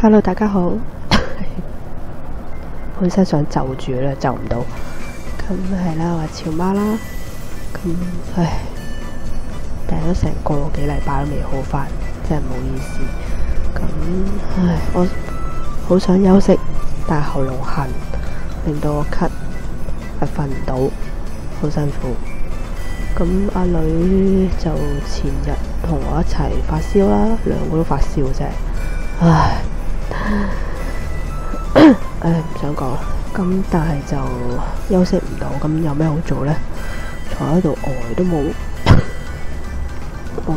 Hello，大家好。本身想就住咧，就唔到。咁係啦，話潮媽啦。咁病咗成個幾禮拜都未好返，真係唔好意思。咁我好想休息，但係喉嚨痕，令到我咳，瞓唔到，好辛苦。咁阿女就前日同我一齊發燒啦，兩個都發燒啫。唔想講，咁但係就休息唔到，咁有咩好做呢？坐喺度呆都冇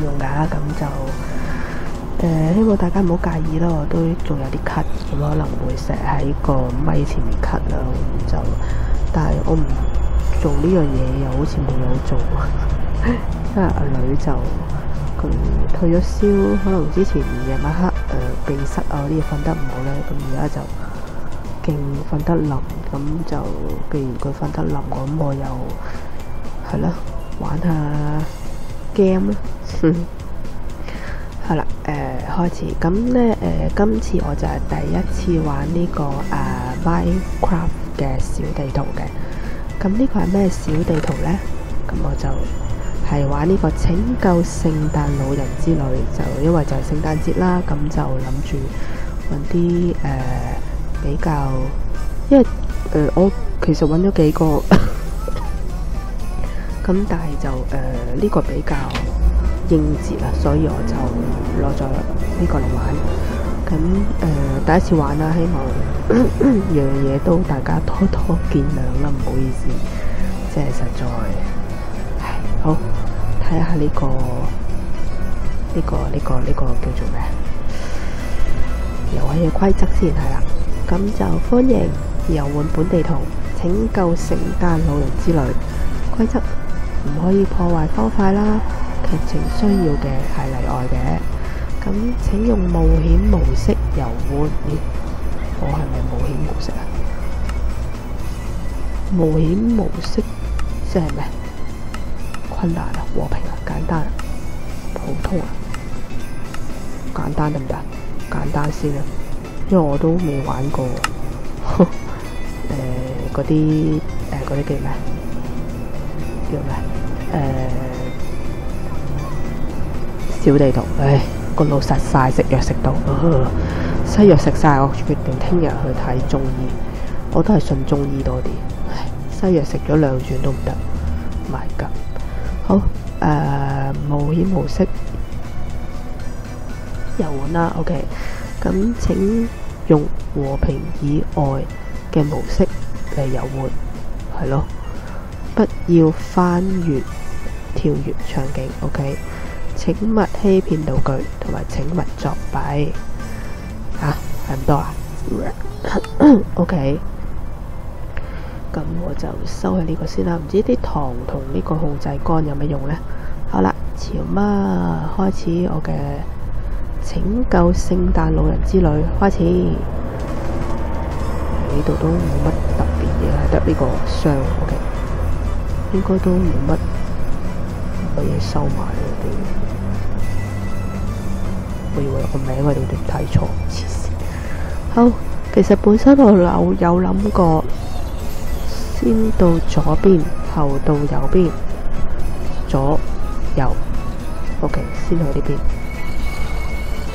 用㗎，咁就希望大家唔好介意啦，我都仲有啲咳，咁可能會成日喺個咪前面咳啦，就但係我唔做呢樣嘢又好似冇嘢好做，因為阿女就佢退咗燒，可能之前夜晚黑鼻塞啊啲嘢瞓得唔好咧，咁而家就勁瞓得冧，咁就既然佢瞓得冧，咁我又係啦，玩下 game 啦，係啦，開始咁咧，今次我就係第一次玩呢個Minecraft 嘅小地圖嘅。咁呢個係咩小地圖呢？咁我就係玩呢個拯救聖誕老人之旅，就因為就係聖誕節啦，咁就諗住揾啲比較，因為我其實揾咗幾個，咁但係就呢個比較應節啦，所以我就攞咗呢個嚟玩。咁第一次玩啦，希望樣嘢都大家多多見諒啦，唔好意思，即係實在，好睇下呢個叫做咩？遊戲嘅規則先係啦，咁就歡迎遊玩本地圖，拯救聖誕老人之旅。規則唔可以破壞方塊啦，劇情需要嘅係例外嘅。咁請用冒險模式遊玩。咦，我係咪冒險模式啊？冒險模式即係咩？困難啊，和平啊，簡單啊，普通啊？簡單得唔得？簡單先啊，因為我都未玩過。嗰啲叫咩？小地圖，個腦實晒，食藥食到，西藥食晒，我決定聽日去睇中醫。我都係信中醫多啲，西藥食咗2轉都唔得。My God！ 好，冒險模式遊玩啦。OK， 咁請用和平以外嘅模式嚟遊玩，係咯，不要翻越、跳越場景。OK。請勿欺騙道具，同埋請勿作弊。係咁多啊？OK， 咁我就收起呢個先啦。唔知啲糖同呢個控制杆有咩用呢？好啦，潮媽開始我嘅拯救聖誕老人之旅開始。呢度都冇乜特別嘢，得呢個箱。OK， 應該都冇乜嘢收埋嗰啲。我以為個名我哋都睇錯，黐線。好，其實本身我有諗過，先到左邊，後到右邊，左右 ，OK， 先去呢邊。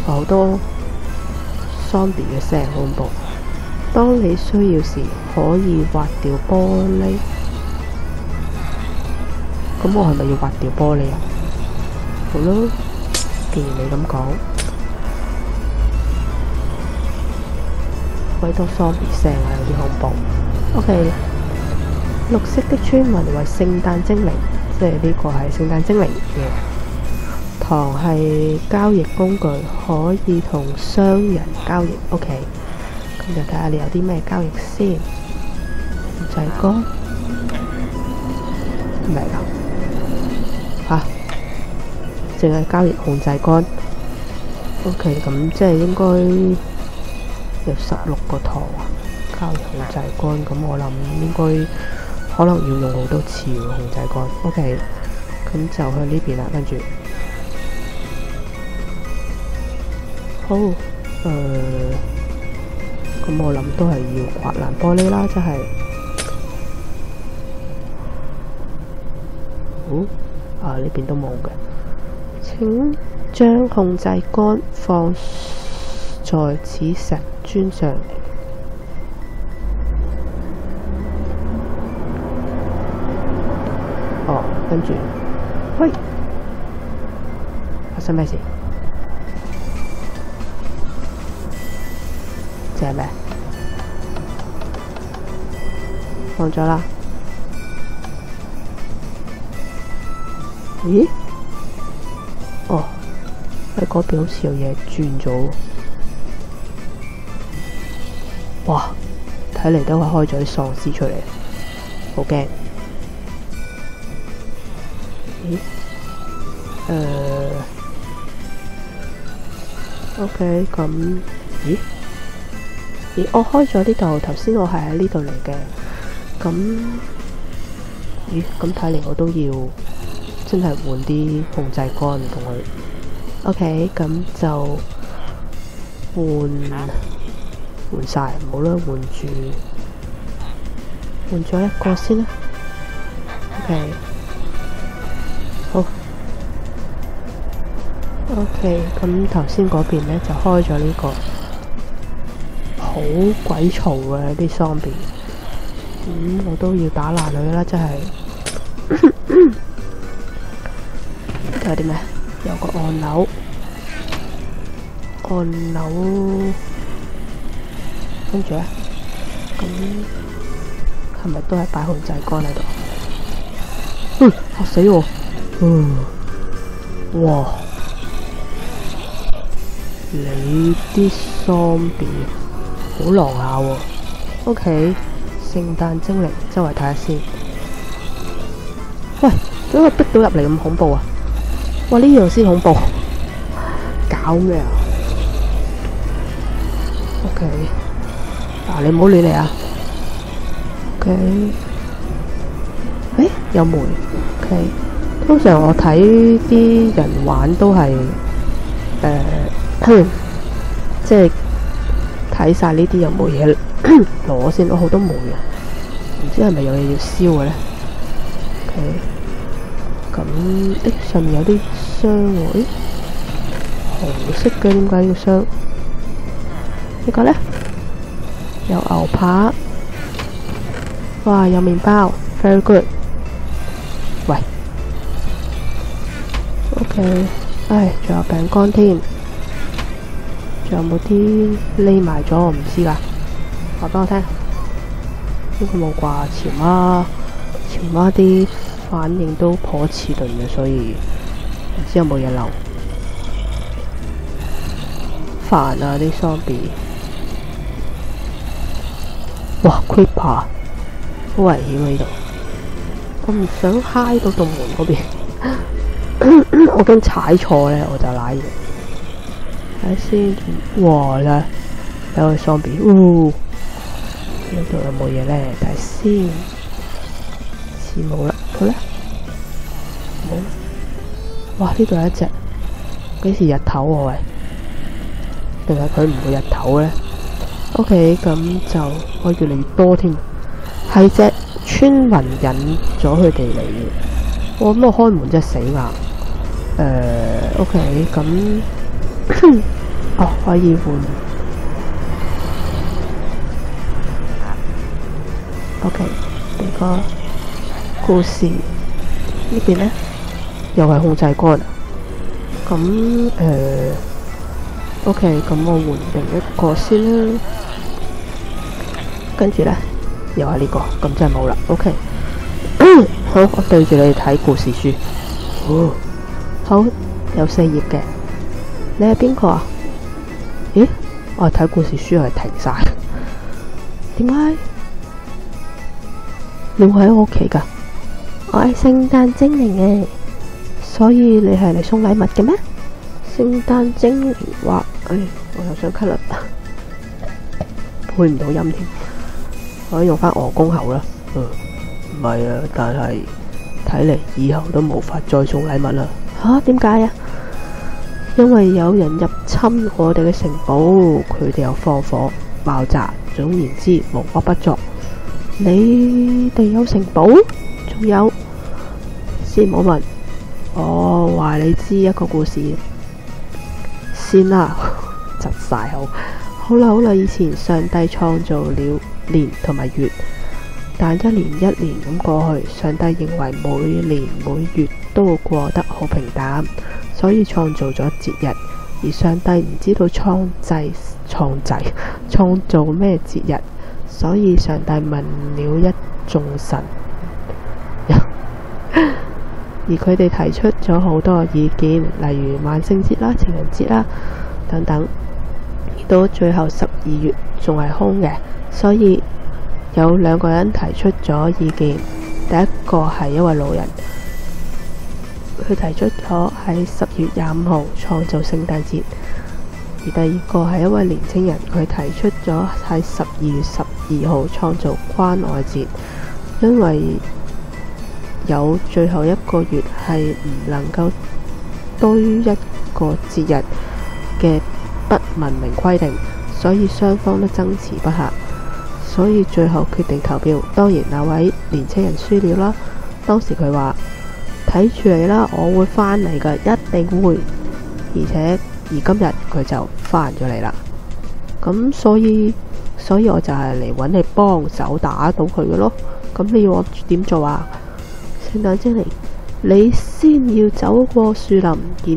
好多 zombie 嘅聲，好恐怖。當你需要時，可以挖掉玻璃。咁我係咪要挖掉玻璃啊？好咯，既然你咁講。鬼多 zombie 聲啊，有啲恐怖。OK， 綠色的村民為聖誕精靈，即係呢個係聖誕精靈嘅。糖係交易工具，可以同商人交易。OK， 咁就睇下你有啲咩交易先。控制杆咩㗎？淨係交易控制杆。OK， 咁即係應該有16個糖啊，交易控制杆，咁我諗應該可能要用好多次喎控制杆。OK， 咁就去呢邊啦，跟住好，咁我諗都係要刮爛玻璃啦，真係。呢邊都冇嘅。請將控制杆放在此石磚上。跟住，喂，發生咩事？即係咩？放咗啦。咦？喺嗰邊好似有嘢轉咗。哇！睇嚟都係開咗啲喪屍出嚟，好驚。咦？OK， 咁咦？我開咗呢度，頭先我係喺呢度嚟嘅。咁睇嚟我都要真係換啲控制杆同佢。OK， 咁就換晒，唔好啦，換咗一個先啦。OK。好 ，OK， 咁頭先嗰邊呢就開咗呢個好鬼嘈嘅啲喪屍，我都要打爛佢啦，真係。呢度有啲咩？有個按鈕，跟住呢，咁係咪都係擺控制杆喺度？嚇死我！哇！你啲喪屍好狼下喎。OK， 聖誕精靈周圍睇下先。喂，點解逼到入嚟咁恐怖啊？哇！呢樣先恐怖，搞咩啊 ？OK， 你唔好亂嚟啊。OK， 有門。OK。通常我睇啲人玩都係即係睇晒呢啲有冇嘢攞先。好多煤啊，唔知係咪有嘢要燒嘅咧 ？OK， 咁上面有啲箱喎，紅色嘅，點解要箱？呢個咧有牛扒，哇，有麵包 ，very good。喂。OK， 仲有餅乾添，仲有冇啲匿埋咗？我唔知㗎，話俾我聽。呢個冇啩，潮媽啲反應都頗遲鈍嘅，所以唔知有冇嘢漏。煩啊啲喪屍！哇 ，Creeper， 好危險啊呢度！我唔想揩到棟門嗰邊。我驚踩錯咧，我就瀨嘢。睇下先，哇啦，有個喪屍，呢度有冇嘢咧？睇下先，似冇啦，好咧，冇。哇，呢度有一隻，幾時日頭喎喂？定係佢唔會日頭咧 ？OK， 咁就我越嚟越多添，係隻村民引咗佢哋嚟嘅。我諗我開門真係死硬。OK， 咁可以換。OK， 呢個故事呢邊呢，又係控制杆。咁OK， 咁我換另一個先啦。跟住呢，又係呢個，咁真係冇啦。OK， 好，我對住你哋睇故事書。好，有4頁嘅。你係邊個啊？咦，我係睇故事書係停晒。點解你會喺我屋企㗎？我係聖誕精靈啊，所以你係嚟送禮物嘅咩？聖誕精靈話：我又想咳啦，配唔到音添，可以用翻鵝公喉啦。唔係啊，但係睇嚟以後都無法再送禮物啦。點解啊？因為有人入侵我哋嘅城堡，佢哋又放火，爆炸。總言之，無惡不作。你哋有城堡，仲有先唔好問，我話你知一個故事先啦。窒晒口。好耐好耐以前，上帝創造了年同埋月，但一年一年咁過去，上帝認為每年每月都過得好平淡，所以創造咗節日。而上帝唔知道創造咩節日，所以上帝問了一眾神，而佢哋提出咗好多意見，例如萬聖節啦、情人節啦等等。到最後12月仲係空嘅，所以有2個人提出咗意見。第一個係一位老人，佢提出咗喺10月25號創造聖誕節；而第二個係一位年輕人，佢提出咗喺12月12號創造關愛節，因為有最後1個月係唔能夠多於1個節日嘅不文明規定，所以雙方都爭持不下，所以最後決定投票。當然那位年輕人輸了啦。當時佢話：睇住你啦，我會返嚟㗎，一定會。而今日佢就返咗嚟啦。咁所以我就係嚟揾你幫手打倒佢嘅咯。咁你要我點做啊？聖誕精靈，你先要走過樹林，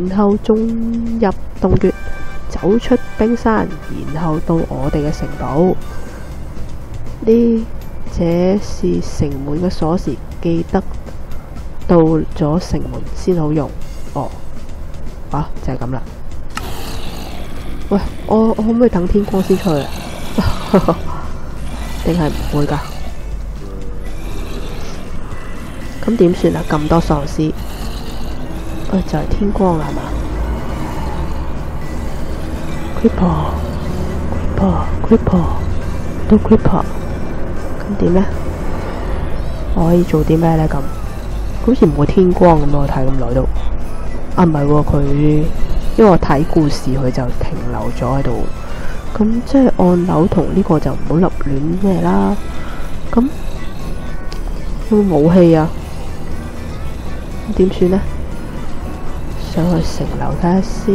然後進入洞穴，走出冰山，然後到我哋嘅城堡。這是城門嘅鎖匙，記得到咗城門先好用。哦，就係咁啦。喂，我可唔可以等天光先出去啊？定係唔會噶？咁點算啊？咁多喪屍，就係天光啦，係嘛？Creeper，都 Creeper， 咁點呢？我可以做啲咩呢？咁好似唔會天光咁，我睇咁耐都。唔係喎，佢因為我睇故事，佢就停留咗喺度。咁即係按鈕同呢個就唔好立亂咩啦。咁有冇武器啊？咁點算呢？上去城樓睇下先。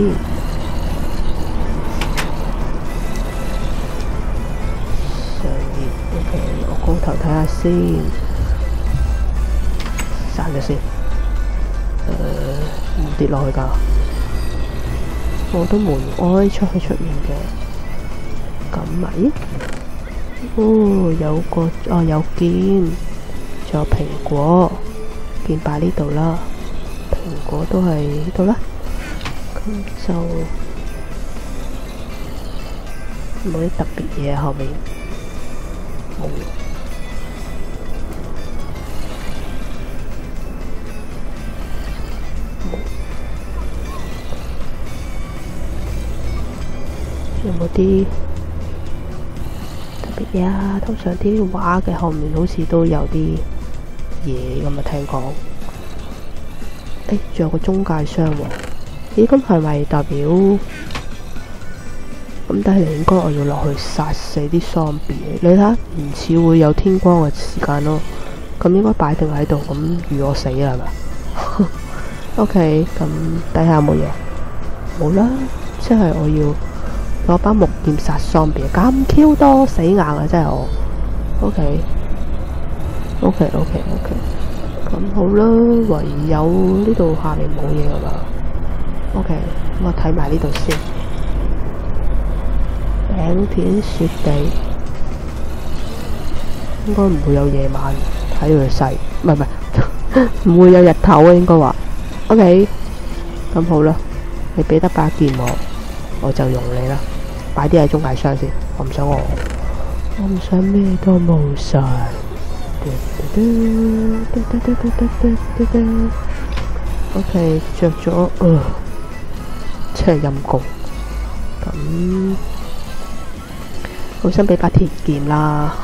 我高頭睇下先，散咗先。唔跌落去㗎。我都門，我可以出去出面嘅。咁咪？有個有劍，仲有蘋果，劍擺呢度啦。蘋果都係呢度啦。咁就冇啲特別嘢後面。冇。有冇啲特別嘢啊？通常啲畫嘅後面好似都有啲嘢咁啊，聽講。仲有個中介箱喎。咦，咁係咪代表？咁但係應該我要落去殺死啲喪屍。你睇下，唔似會有天光嘅時間咯。咁應該擺定喺度，咁預我死啦係咪？OK， 咁底下冇嘢，冇啦。即係我要攞把木劍殺喪屍，咁 Q 多死硬啊！真係我。OK， 咁好啦，唯有呢度下面冇嘢㗎嘛。OK， 咁我睇埋呢度先。餅片雪地應該唔會有夜晚，睇佢細，唔係唔會有日頭啊，應該話。OK， 咁好啦，你俾得把劍我就用你啦。擺啲喺中介箱先，我唔想咩都冇晒。OK， 着咗，真係陰功。咁好想俾把鐵劍啦。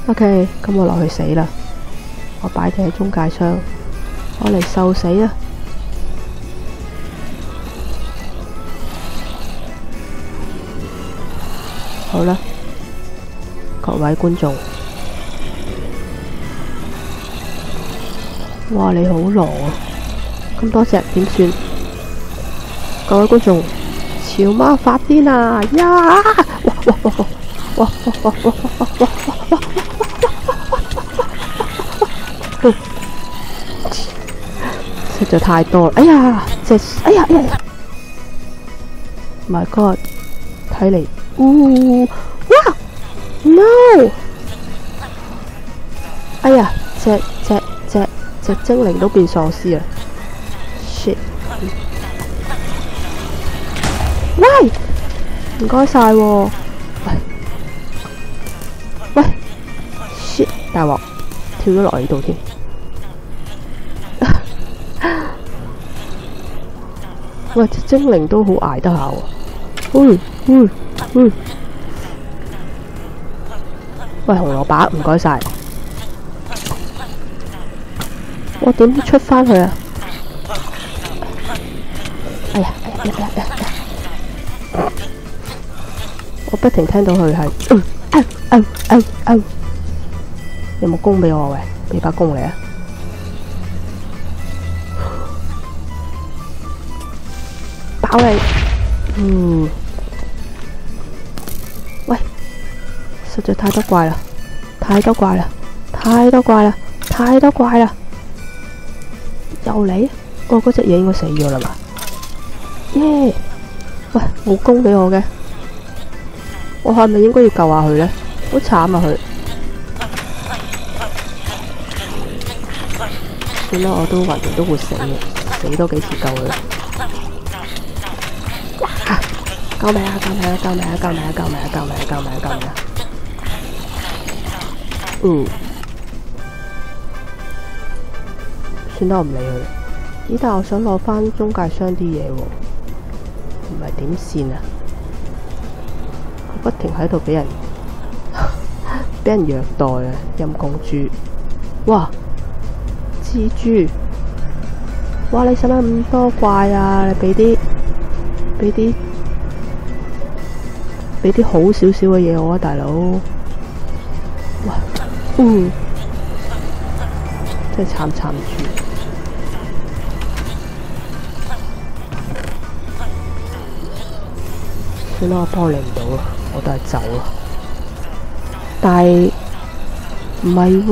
OK， 咁我落去死啦。我擺啲喺中介箱，我嚟受死啊！好啦，各位觀眾，哇你好狼啊！咁多隻點算？各位觀眾，潮媽發癲啊！呀！哇哇哇哇哇哇哇哇哇哇！實在太多啦！哎呀，哎呀！My God！ 睇嚟，哇 ！No！ 哎呀，隻精靈都變喪屍啦 ！Shit！ 喂，唔該晒喎！喂 ！Shit！ 大鑊，跳咗落嚟呢度添。喂，隻精靈都好捱得下喎。喂，紅蘿蔔，唔該晒。我點出返去啊？哎呀！我不停聽到佢係，有冇弓俾我喂？俾把弓你啊！爆你！喂，實在太多怪啦！又嚟？我嗰隻嘢應該死咗啦嘛？耶！喂，冇弓俾我嘅，我係咪應該要救下佢呢？好慘啊佢！算啦，我都橫掂都會死嘅，死多幾次救佢。救命啊！算啦，我唔理佢。咦？但我想攞翻中介商啲嘢喎，唔係點線啊？我不停喺度俾人虐待啊！陰公豬！哇！蜘蛛！哇！你使乜咁多怪啊？你俾啲好少少嘅嘢我啊，大佬！哇！真係慘住！算啦，我幫你唔到啦，我都係走啦。但係唔係喎？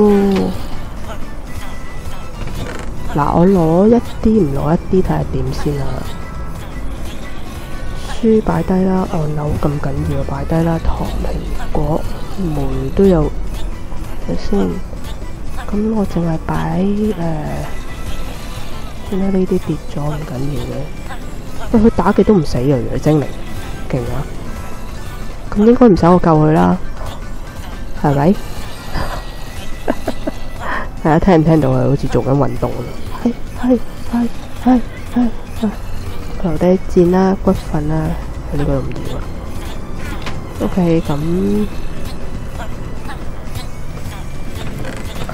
嗱，我攞一啲唔攞一啲睇下點先啦。書擺低啦，按鈕咁緊要擺低啦，糖、蘋果、梅都有，睇先。咁我淨係擺算啦，呢啲跌咗唔緊要嘅。喂，佢打極都唔死啊！原來精靈勁啊！咁應該唔使我救佢啦，係咪？大家聽唔聽到佢好似做緊運動啊？係。頭低箭啦，骨粉啦，佢呢個唔要啊。OK， 咁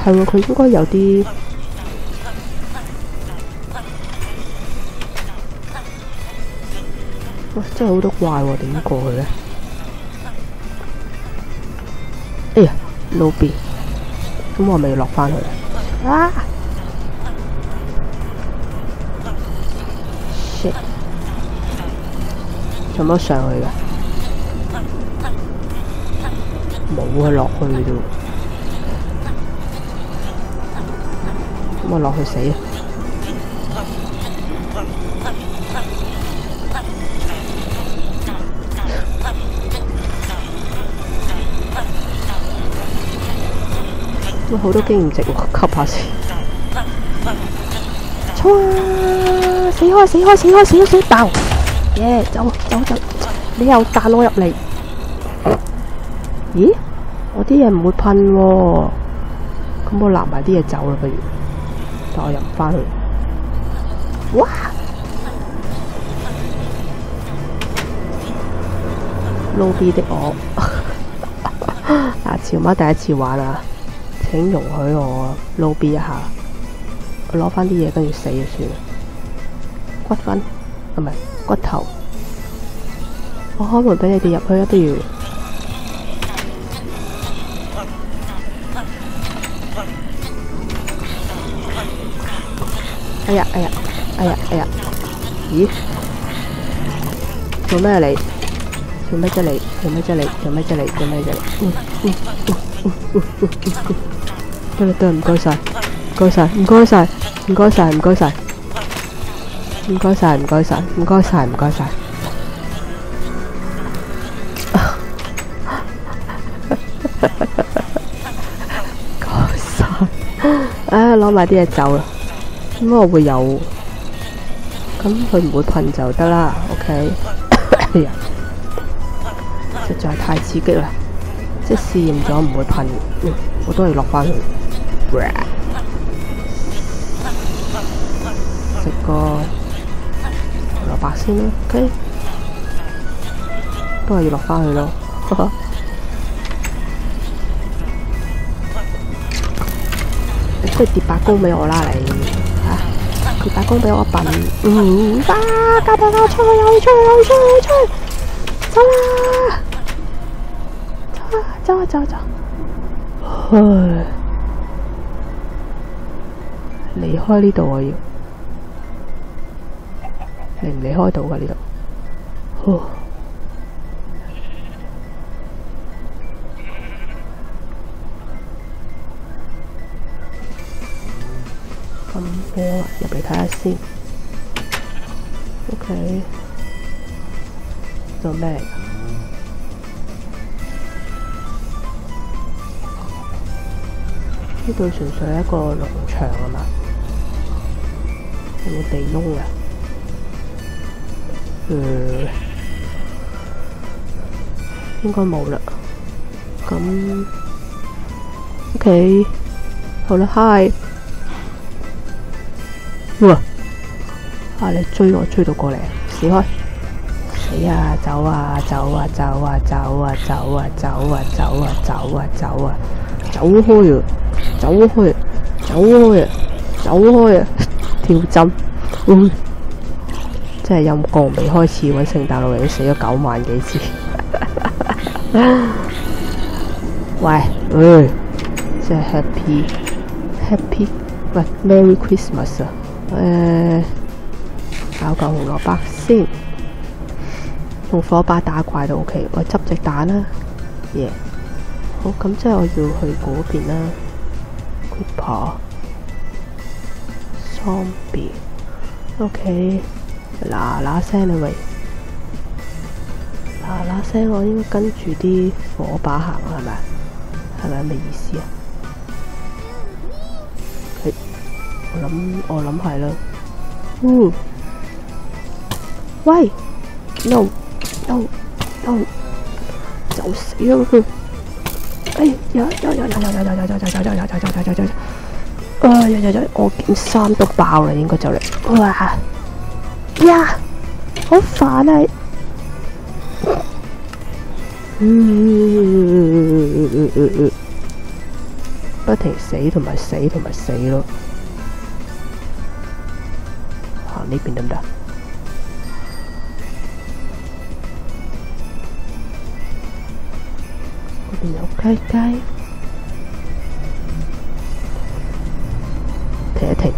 係喎，佢應該有啲哇，真係好多怪喎，點過去咧？哎呀，路邊，咁我咪要落翻去啊！shit， 有冇上去㗎？冇啊，落去啫。咁我落去死啊！哇，好多經驗值喎，吸下先。衝啊！死開！爆！耶！走！你又彈我入嚟。咦？我啲嘢唔會噴喎，咁我攬埋啲嘢走啦，不如。但我又唔返去。哇！路邊的我，潮媽第一次玩啊！請容許我路邊一下，我攞返啲嘢跟住死就算啦。骨粉唔係骨頭，我開門俾你哋入去啊！不如哎呀哎呀哎呀哎呀！咦？做咩你？做咩啫你？做咩啫你？做咩啫你？做咩啫你？得啦，唔該晒，唔該晒，唔該晒，唔該晒，唔該晒，唔該晒，唔該晒，唔該晒，唔該晒。該晒。啊，攞埋啲嘢走啦。點解我會有？咁佢唔會噴就得啦。OK。哎呀，實在太刺激啦！即係試驗咗唔會噴，我都係落翻去。食個蘿蔔先啦 ，OK， 都係要落翻去咯。你不如跌把弓俾我啦，你嚇跌把弓俾我笨。加把我出去，走啦！走啊！唉，離開呢度我要。離唔離開到㗎呢度？咁我入嚟睇下先。OK， 做咩嚟㗎？呢度純粹係一個農場啊嘛，有冇地窿啊？應該冇啦。咁 OK， 好啦 ，Hi， 哇！你追我追到過嚟，死開！死啊！走啊！走開啊！跳針，真係陰公，未開始揾聖誕老人死咗9萬幾次。喂，真係 happy， 喂 Merry Christmas 啊！搞嚿紅蘿蔔先，用火把打怪都 OK。我執隻蛋啦，耶！好，咁即係我要去嗰邊啦。Creeper、Zombie，OK， 嗱聲你喂，嗱聲，我應該跟住啲火把行係咪？係咪咩意思啊？我諗係啦。喂 ，no， 走死啦佢！哎呀！我件衫都爆啦，應該就嚟。哇呀，好煩啊！不停死同埋死咯。行呢邊得唔得？嗰邊有雞，停一停。